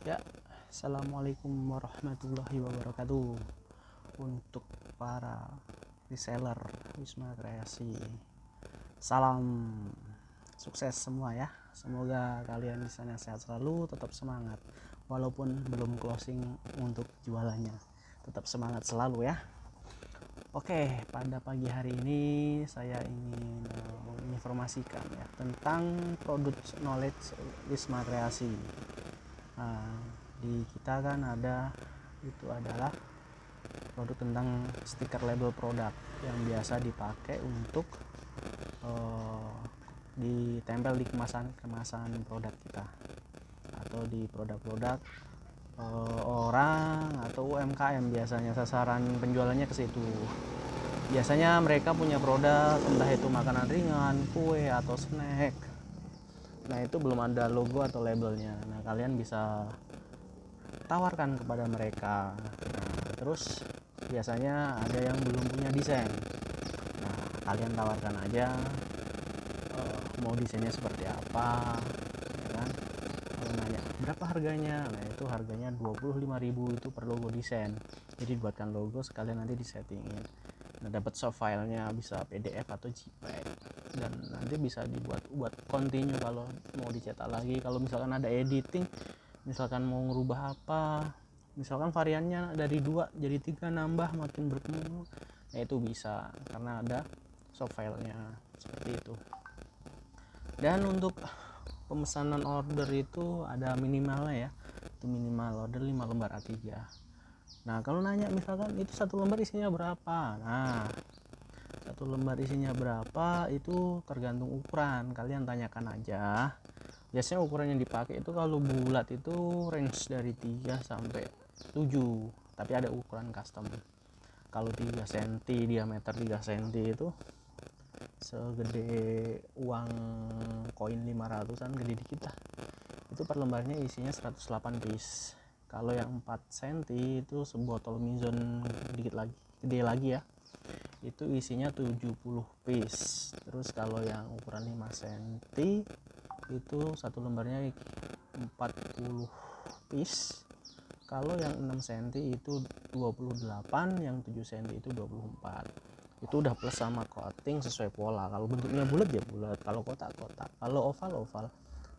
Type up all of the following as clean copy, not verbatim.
Ya, assalamualaikum warahmatullahi wabarakatuh. Untuk para reseller Wisma Kreasi, salam sukses semua ya. Semoga kalian di sana sehat selalu, tetap semangat. Walaupun belum closing untuk jualannya, tetap semangat selalu ya. Oke, pada pagi hari ini saya ingin menginformasikan ya tentang produk knowledge Wisma Kreasi. Nah, di kita kan ada itu adalah produk tentang stiker label produk yang biasa dipakai untuk ditempel di kemasan produk kita atau di produk-produk orang atau UMKM. Biasanya sasaran penjualannya ke situ. Biasanya mereka punya produk entah itu makanan ringan, kue atau snack. Nah, itu belum ada logo atau labelnya. Nah, kalian bisa tawarkan kepada mereka. Nah, terus biasanya ada yang belum punya desain. Nah, kalian tawarkan aja mau desainnya seperti apa, ya kan? Kalau nanya berapa harganya, nah itu harganya 25.000 itu per logo desain. Jadi buatkan logo sekalian nanti disettingin. Nah, dapat soft filenya bisa PDF atau JPEG dan nanti bisa buat continue kalau mau dicetak lagi. Kalau misalkan ada editing, misalkan mau ngerubah apa, misalkan variannya dari 2 jadi 3 nambah makin berkembang, nah itu bisa karena ada soft filenya seperti itu. Dan untuk pemesanan order itu ada minimalnya ya, itu minimal order 5 lembar A3. Nah, kalau nanya misalkan itu 1 lembar isinya berapa, nah 1 lembar isinya berapa itu tergantung ukuran. Kalian tanyakan aja. Biasanya ukuran yang dipakai itu kalau bulat itu range dari 3 sampai 7, tapi ada ukuran custom. Kalau 3 cm, diameter 3 cm itu segede uang koin 500-an, gede dikit lah. Itu per lembarnya isinya 108 piece. Kalau yang 4 cm itu sebotol mizon dikit lagi, gede lagi ya, itu isinya 70 piece. Terus kalau yang ukuran 5 cm itu 1 lembarnya 40 piece. Kalau yang 6 cm itu 28, yang 7 cm itu 24. Itu udah plus sama coating sesuai pola. Kalau bentuknya bulat ya bulat, kalau kotak-kotak, kalau oval.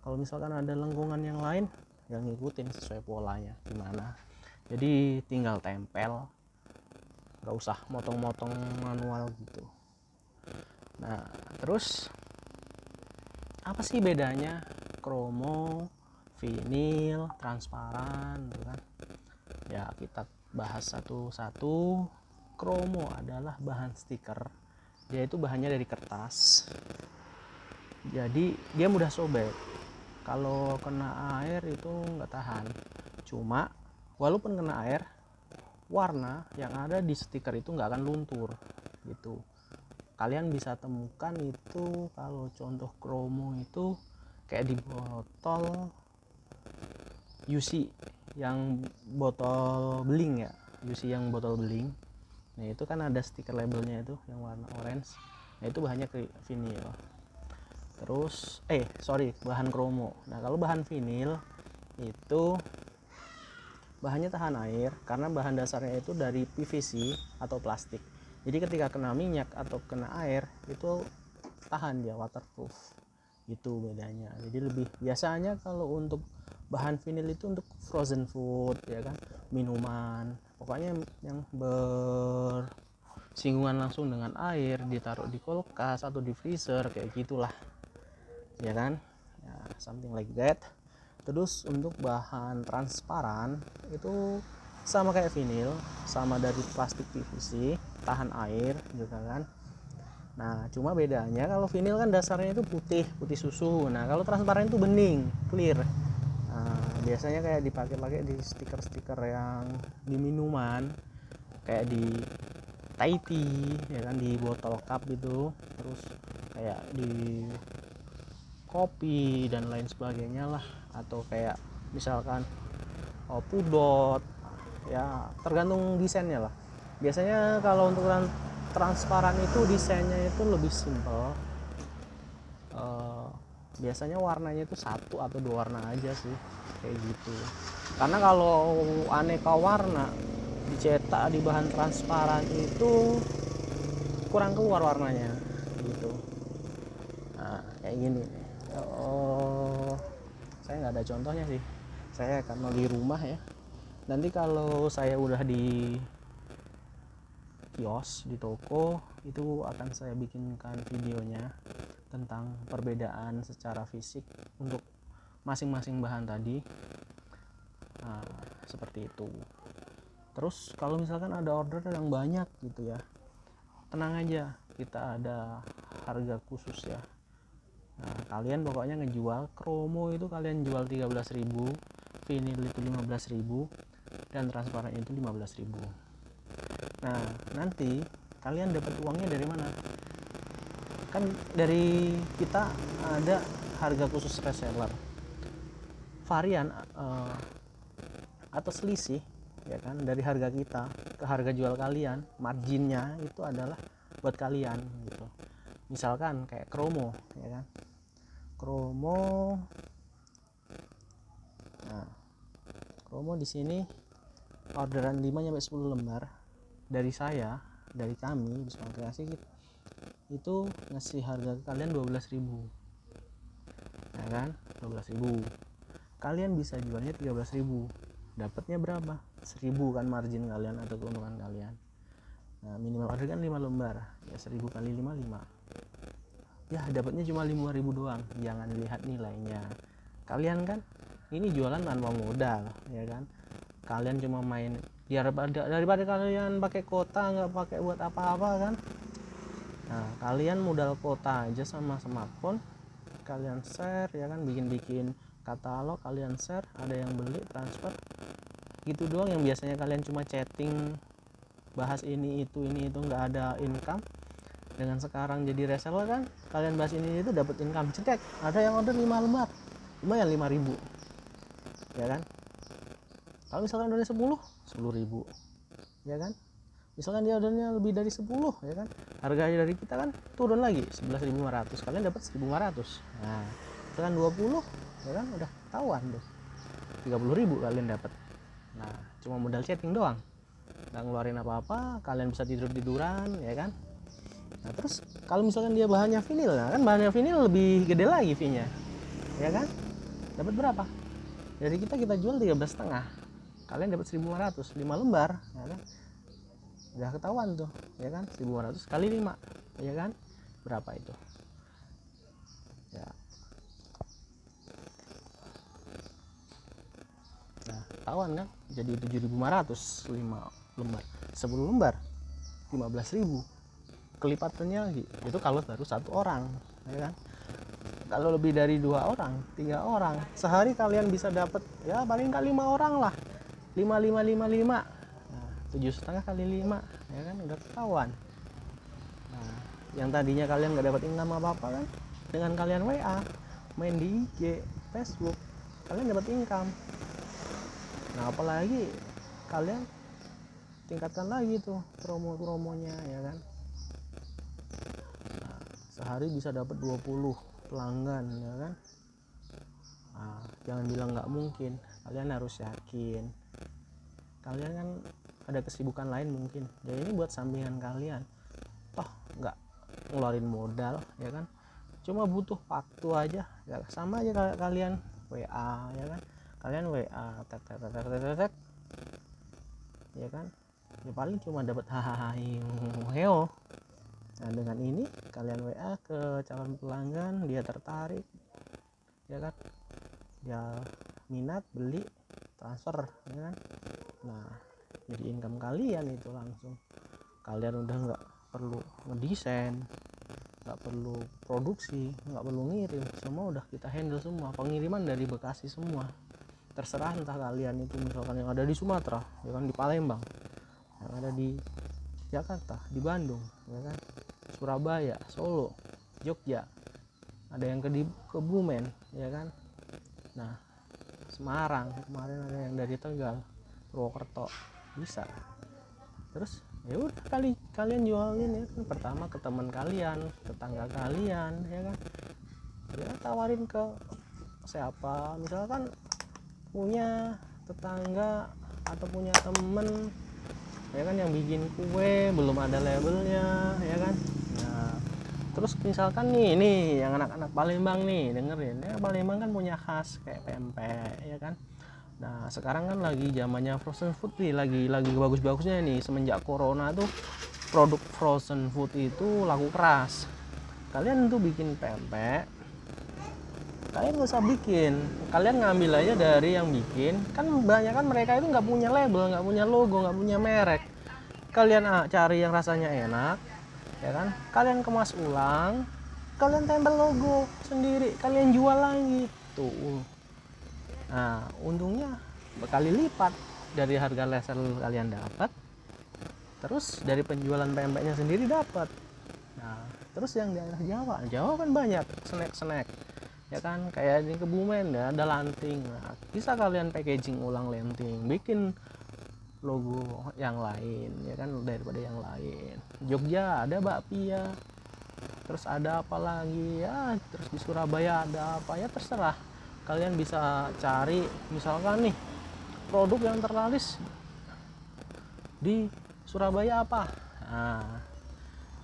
Kalau misalkan ada lengkungan yang lain, yang ngikutin sesuai polanya gimana. Jadi tinggal tempel, nggak usah motong-motong manual gitu. Nah, terus apa sih bedanya kromo, vinil, transparan gitu kan? Ya, kita bahas satu-satu. Kromo adalah bahan stiker. Dia itu bahannya dari kertas. Jadi dia mudah sobek. Kalau kena air itu nggak tahan. Cuma walaupun kena air, warna yang ada di stiker itu nggak akan luntur gitu. Kalian bisa temukan itu kalau contoh kromo itu kayak di botol UC yang botol beling ya, UC yang botol beling. Nah, itu kan ada stiker labelnya itu yang warna orange. Nah, itu bahannya vinil. Terus bahan kromo. Nah, kalau bahan vinil itu bahannya tahan air karena bahan dasarnya itu dari PVC atau plastik. Jadi ketika kena minyak atau kena air itu tahan, dia waterproof. Itu bedanya. Jadi lebih biasanya kalau untuk bahan vinil itu untuk frozen food ya kan, minuman, pokoknya yang bersinggungan langsung dengan air, ditaruh di kulkas atau di freezer kayak gitulah ya kan ya, something like that. Terus untuk bahan transparan itu sama kayak vinil, sama dari plastik PVC, tahan air juga kan. Nah, cuma bedanya kalau vinil kan dasarnya itu putih susu. Nah, kalau transparan itu bening, clear. Nah, biasanya kayak dipakai di stiker-stiker yang di minuman, kayak di Thai tea, ya kan, di botol cup gitu. Terus kayak di kopi dan lain sebagainya lah, atau kayak misalkan pudot, ya tergantung desainnya lah. Biasanya kalau untuk transparan itu desainnya itu lebih simple. Biasanya warnanya itu 1 atau 2 warna aja sih kayak gitu. Karena kalau aneka warna dicetak di bahan transparan itu kurang keluar warnanya gitu. Nah kayak gini. Oh, saya nggak ada contohnya sih, saya karena di rumah ya. Nanti kalau saya udah di kios, di toko, itu akan saya bikinkan videonya tentang perbedaan secara fisik untuk masing-masing bahan tadi. Nah, seperti itu. Terus kalau misalkan ada order yang banyak gitu ya, tenang aja, kita ada harga khusus ya. Nah, kalian pokoknya ngejual kromo itu kalian jual 13.000, vinil itu 15.000, dan transparan itu 15.000. Nah, nanti kalian dapat uangnya dari mana? Kan dari kita ada harga khusus reseller. Varian atau selisih ya kan dari harga kita ke harga jual kalian, marginnya itu adalah buat kalian gitu. Misalkan kayak kromo ya kan. Kromo. Nah, kromo di sini orderan 5 sampai 10 lembar dari saya, dari kami Bisma Kreasi itu ngasih harga ke kalian 12.000. Ya kan? 12.000. Kalian bisa jualnya 13.000. Dapatnya berapa? 1.000 kan margin kalian atau keuntungan kalian. Nah, minimal order kan 5 lembar. Ya 1.000 kali 5 ya dapatnya cuma 5.000 doang. Jangan lihat nilainya. Kalian kan ini jualan tanpa modal ya kan. Kalian cuma main daripada kalian pakai kota nggak pakai buat apa-apa kan. Nah, kalian modal kota aja sama smartphone, kalian share ya kan, bikin katalog, kalian share, ada yang beli, transfer gitu doang. Yang biasanya kalian cuma chatting, bahas ini itu nggak ada income, dengan sekarang jadi reseller kan, kalian bahas ini itu dapat income. Cetek, ada yang order 5 lembar, lumayan 5.000 ya kan. Kalau misalkan ordernya 10.000 ya kan. Misalkan dia ordernya lebih dari 10 ya kan, harganya dari kita kan turun lagi 11.500, kalian dapat 1.500. Nah misalkan 20 ya kan, udah ketahuan tuh 30.000 kalian dapat. Nah cuma modal chatting doang, nggak ngeluarin apa-apa, kalian bisa tiduran ya kan. Nah terus kalau misalkan dia bahannya vinil, nah kan bahannya vinil lebih gede lagi fee-nya ya kan. Dapat berapa? Dari kita jual 13,5, kalian dapat 1.500, 5 lembar ya kan. Udah ketahuan tuh ya kan, 1.500 kali 5 ya kan, berapa itu ya. Nah ketahuan kan, jadi 7.500, 5 lembar, 10 lembar 15.000, kelipatannya lagi. Itu kalau baru satu orang ya kan. Kalau lebih dari 2 orang, 3 orang, sehari kalian bisa dapat ya paling kali 5 orang lah, 5 7,5 kali 5 ya kan, udah ketahuan. Nah yang tadinya kalian nggak dapat income apa-apa kan, dengan kalian WA, main di IG, Facebook, kalian dapat income. Nah apalagi kalian tingkatkan lagi tuh promonya ya kan. Nah, sehari bisa dapat 20 pelanggan ya kan. Nah, jangan bilang nggak mungkin, kalian harus yakin. Kalian kan ada kesibukan lain mungkin, ya ini buat sampingan kalian, toh nggak ngeluarin modal ya kan, cuma butuh waktu aja ya. Sama aja kalian WA ya kan, kalian WA tek ya kan, ya paling cuma dapat hahaha heo. Nah dengan ini kalian WA ke calon pelanggan, dia tertarik ya kan, dia minat, beli, transfer ya kan. Nah jadi income kalian itu langsung. Kalian udah nggak perlu ngedesain, nggak perlu produksi, nggak perlu ngirim, semua udah kita handle semua. Pengiriman dari Bekasi semua, terserah entah kalian itu misalkan yang ada di Sumatera ya kan, di Palembang, yang ada di Jakarta, di Bandung ya kan, Surabaya, Solo, Jogja, ada yang ke Kebumen ya kan. Nah Semarang kemarin ada yang dari Tegal, Purwokerto, bisa. Terus ya udah kalian jualin ya kan, pertama ke teman kalian, tetangga kalian ya kan, ya tawarin ke siapa, misalkan punya tetangga atau punya temen ya kan yang bikin kue belum ada labelnya ya kan. Nah terus misalkan nih yang anak-anak Palembang nih dengerin ya, Palembang kan punya khas kayak pempek ya kan. Nah sekarang kan lagi zamannya frozen food nih, lagi bagus-bagusnya nih semenjak corona tuh produk frozen food itu laku keras. Kalian tuh bikin pempek, kalian nggak usah bikin, kalian ngambil aja dari yang bikin. Kan banyak kan mereka itu nggak punya label, nggak punya logo, nggak punya merek. Kalian cari yang rasanya enak ya kan, kalian kemas ulang, kalian tempel logo sendiri, kalian jual lagi tuh. Nah untungnya berkali lipat dari harga laser kalian dapat, terus dari penjualan pempeknya sendiri dapat. Nah terus yang daerah Jawa kan banyak snack ya kan, kayak di Kebumen ya ada lanting. Nah, bisa kalian packaging ulang lanting, bikin logo yang lain ya kan daripada yang lain. Jogja ada bakpia, terus ada apa lagi ya, terus di Surabaya ada apa ya, terserah. Kalian bisa cari misalkan nih produk yang terlaris di Surabaya apa, nah,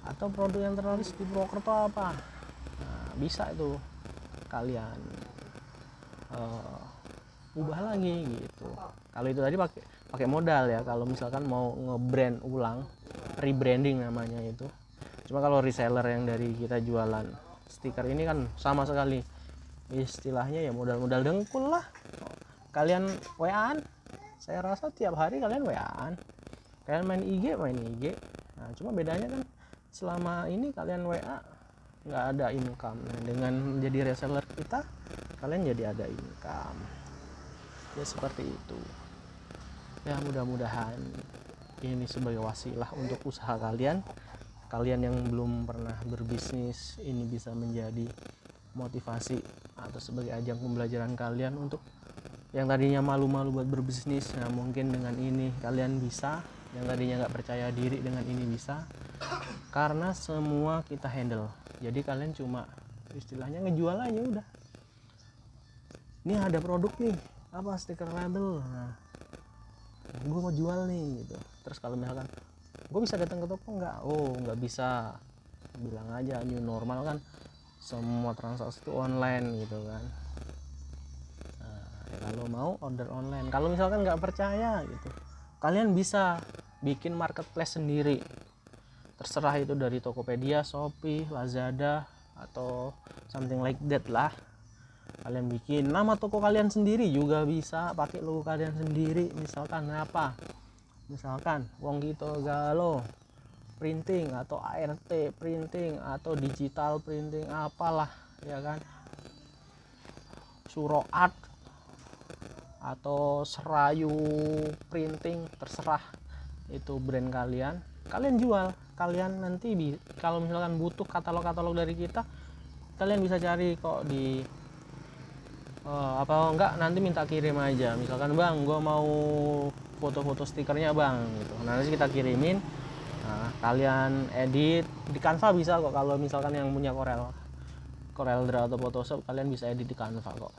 atau produk yang terlaris di Purwokerto apa. Nah, bisa itu kalian ubah lagi gitu. Kalau itu tadi pakai modal ya, kalau misalkan mau nge-brand ulang, rebranding namanya itu. Cuma kalau reseller yang dari kita jualan stiker ini kan sama sekali istilahnya ya modal dengkul lah. Kalian WA-an, saya rasa tiap hari kalian WA-an, kalian main IG. Nah cuma bedanya kan selama ini kalian WA nggak ada income. Nah, dengan menjadi reseller kita, kalian jadi ada income ya, seperti itu ya. Mudah-mudahan ini sebagai wasilah untuk usaha kalian yang belum pernah berbisnis, ini bisa menjadi motivasi atau sebagai ajang pembelajaran kalian untuk yang tadinya malu-malu buat berbisnis. Nah mungkin dengan ini kalian bisa, yang tadinya nggak percaya diri dengan ini bisa, karena semua kita handle. Jadi kalian cuma istilahnya ngejual aja udah. Ini ada produk nih, apa stiker label, nah gue mau jual nih gitu. Terus kalau misalkan gue bisa datang ke toko nggak? Oh nggak bisa, bilang aja new normal kan, semua transaksi itu online gitu kan. Nah, ya kalau mau order online. Kalau misalkan nggak percaya gitu, kalian bisa bikin marketplace sendiri, terserah itu dari Tokopedia, Shopee, Lazada atau something like that lah. Kalian bikin nama toko kalian sendiri juga bisa, pakai logo kalian sendiri. Misalkan apa, misalkan Wongkito Galo printing atau ART printing atau digital printing apalah ya kan, Suro Art atau Serayu printing, terserah itu brand kalian jual. Kalian nanti kalau misalkan butuh katalog dari kita, kalian bisa cari kok di apa enggak, nanti minta kirim aja. Misalkan bang gue mau foto-foto stikernya bang gitu, nanti kita kirimin. Nah, kalian edit di Canva bisa kok. Kalau misalkan yang punya Corel Draw atau Photoshop, kalian bisa edit di Canva kok.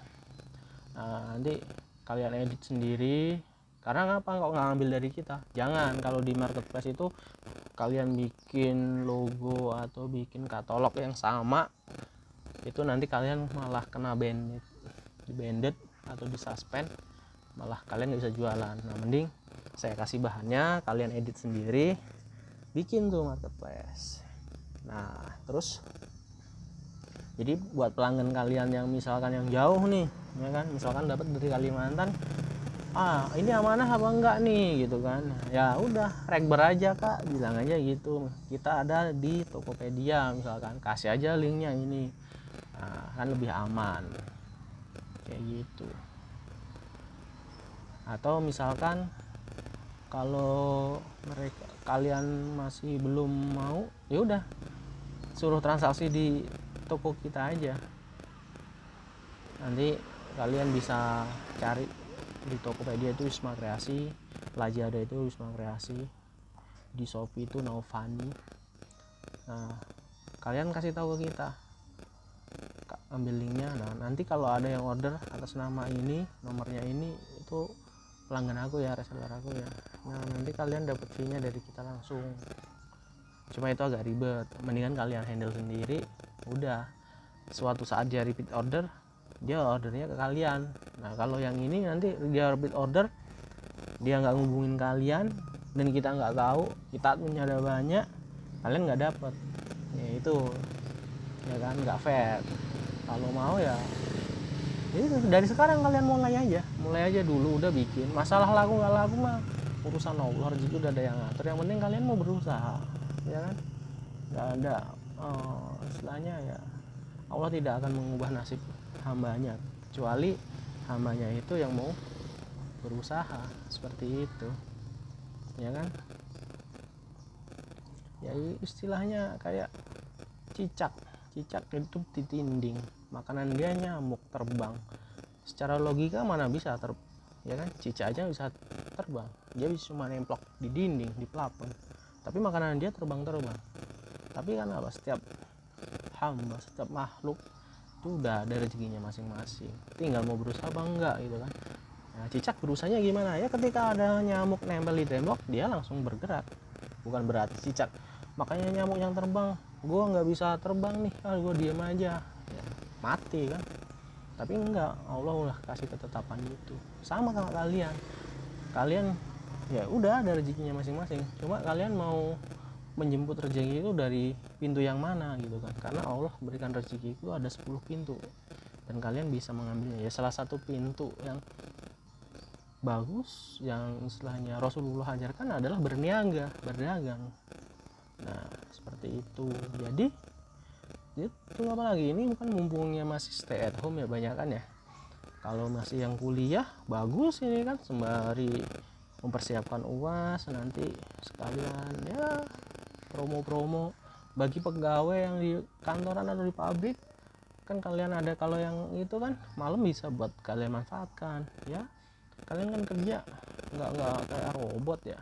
Nah, nanti kalian edit sendiri. Karena kok nggak ngambil dari kita? Jangan. Kalau di marketplace itu kalian bikin logo atau bikin katalog yang sama, itu nanti kalian malah kena banded atau di suspend, malah kalian nggak bisa jualan. Nah mending saya kasih bahannya, kalian edit sendiri, bikin tuh marketplace. Nah terus jadi buat pelanggan kalian yang misalkan yang jauh nih ya kan, misalkan dapat dari Kalimantan, ini amanah apa enggak nih gitu kan, ya udah rekber aja kak, bilang aja gitu, kita ada di Tokopedia misalkan, kasih aja linknya ini. Nah, kan lebih aman kayak gitu. Atau misalkan kalau kalian masih belum mau, ya udah suruh transaksi di toko kita aja. Nanti kalian bisa cari di Tokopedia itu Wisma Kreasi, Lazada itu Wisma Kreasi, di Shopee itu Novani. Nah kalian kasih tahu ke kita, ambil linknya. Nah nanti kalau ada yang order atas nama ini, nomornya ini, itu pelanggan aku ya, reseller aku ya. Nah nanti kalian dapat fee-nya dari kita langsung. Cuma itu agak ribet, mendingan kalian handle sendiri. Udah suatu saat dia repeat order, dia ordernya ke kalian. Nah kalau yang ini nanti dia repeat order, dia nggak ngubungin kalian dan kita nggak tahu, kita punya ada banyak, kalian nggak dapet, ya itu ya kan nggak fair. Kalau mau ya itu dari sekarang kalian mulai aja dulu, udah bikin. Masalah laku nggak laku mah urusan Allah, rezeki udah ada yang ngatur. Yang penting kalian mau berusaha, ya kan. Nggak ada istilahnya ya, Allah tidak akan mengubah nasib hambanya kecuali hambanya itu yang mau berusaha, seperti itu, ya kan. Ya istilahnya kayak cicak hidup di dinding, makanan dia nyamuk terbang. Secara logika mana bisa ya kan, cicak aja bisa terbang, dia bisa cuma nemplok di dinding, di plafon, tapi makanan dia terbang. Tapi kan apa, setiap hamba, setiap makhluk itu udah ada rezekinya masing-masing, tinggal mau berusaha apa enggak gitu kan. Nah, cicak berusahanya gimana ya, ketika ada nyamuk nempel di tembok dia langsung bergerak. Bukan berarti cicak makanya nyamuk yang terbang, gue nggak bisa terbang nih, gue diem aja ya, mati kan. Tapi enggak, Allah udah kasih ketetapan gitu. Sama kayak kalian ya udah ada rezekinya masing-masing, cuma kalian mau menjemput rezeki itu dari pintu yang mana gitu kan. Karena Allah berikan rezeki itu ada 10 pintu dan kalian bisa mengambilnya. Ya salah satu pintu yang bagus yang istilahnya Rasulullah ajarkan adalah berdagang. Nah seperti itu. Jadi itu apalagi ini bukan mumpungnya masih stay at home ya, banyak kan ya. Kalau masih yang kuliah bagus ini kan, sembari mempersiapkan UAS nanti sekalian ya promo-promo bagi pegawai yang di kantoran atau di pabrik kan. Kalian ada, kalau yang itu kan malam bisa buat kalian manfaatkan ya. Kalian kan kerja nggak kayak robot ya,